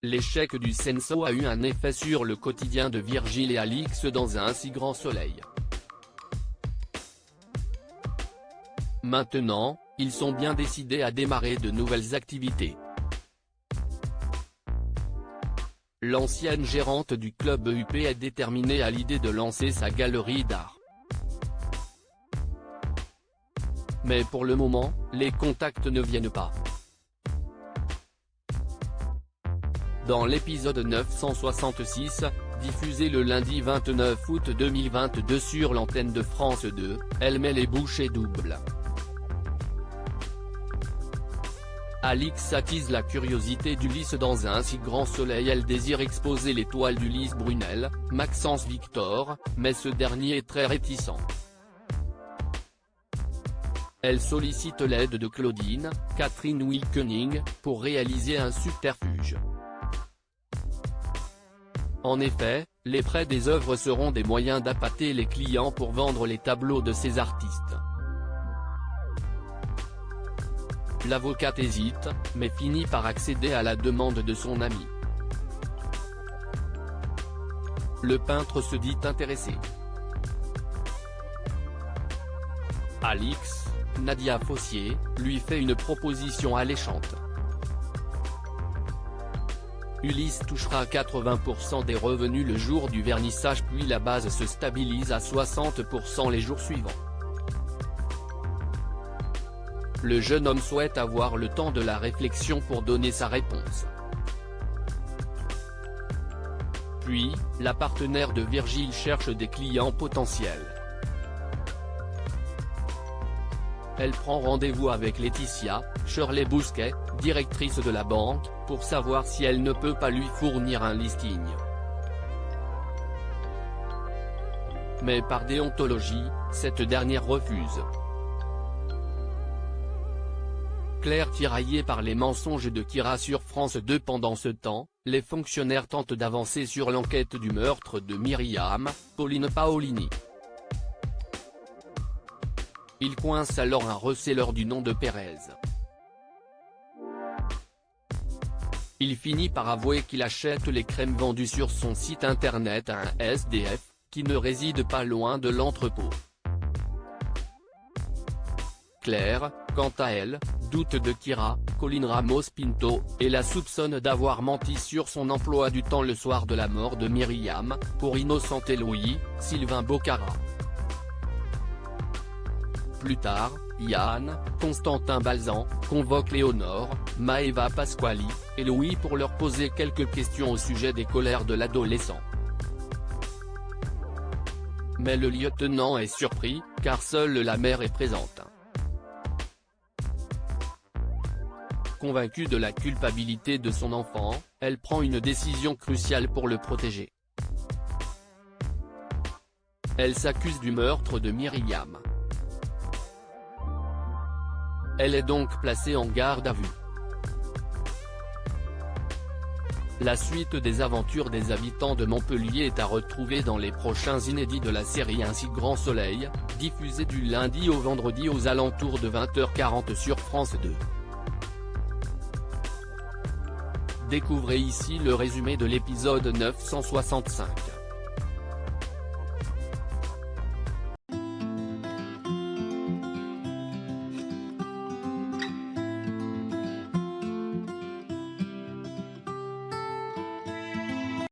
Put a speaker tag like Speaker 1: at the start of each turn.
Speaker 1: L'échec du Censo a eu un effet sur le quotidien de Virgile et Alix dans Un si grand soleil. Maintenant, ils sont bien décidés à démarrer de nouvelles activités. L'ancienne gérante du club EUP est déterminée à l'idée de lancer sa galerie d'art. Mais pour le moment, les contacts ne viennent pas. Dans l'épisode 966, diffusé le lundi 29 août 2022 sur l'antenne de France 2, elle met les bouchées doubles. Alix attise la curiosité d'Ulysse dans Un si grand soleil. Elle désire exposer les toiles d'Ulysse Brunel, Maxence Victor, mais ce dernier est très réticent. Elle sollicite l'aide de Claudine, Catherine Wilkening, pour réaliser un subterfuge. En effet, les prêts des œuvres seront des moyens d'appâter les clients pour vendre les tableaux de ces artistes. L'avocate hésite, mais finit par accéder à la demande de son ami. Le peintre se dit intéressé. Alix, Nadia Fossier, lui fait une proposition alléchante. Ulysse touchera 80% des revenus le jour du vernissage, puis la base se stabilise à 60% les jours suivants. Le jeune homme souhaite avoir le temps de la réflexion pour donner sa réponse. Puis, la partenaire de Virgile cherche des clients potentiels. Elle prend rendez-vous avec Laetitia, Shirley Bousquet, directrice de la banque, pour savoir si elle ne peut pas lui fournir un listing. Mais par déontologie, cette dernière refuse. Claire tiraillée par les mensonges de Kira sur France 2. Pendant ce temps, les fonctionnaires tentent d'avancer sur l'enquête du meurtre de Myriam, Pauline Paolini. Ils coincent alors un receleur du nom de Pérez. Il finit par avouer qu'il achète les crèmes vendues sur son site internet à un SDF, qui ne réside pas loin de l'entrepôt. Claire, quant à elle, doute de Kira, Colline Ramos-Pinto, et la soupçonne d'avoir menti sur son emploi du temps le soir de la mort de Myriam, pour innocenter Louis, Sylvain Bocara. Plus tard, Yann, Constantin Balzan, convoque Léonore, Maëva Pasquali, et Louis pour leur poser quelques questions au sujet des colères de l'adolescent. Mais le lieutenant est surpris, car seule la mère est présente. Convaincue de la culpabilité de son enfant, elle prend une décision cruciale pour le protéger. Elle s'accuse du meurtre de Myriam. Elle est donc placée en garde à vue. La suite des aventures des habitants de Montpellier est à retrouver dans les prochains inédits de la série Un si grand soleil, diffusée du lundi au vendredi aux alentours de 20h40 sur France 2. Découvrez ici le résumé de l'épisode 965.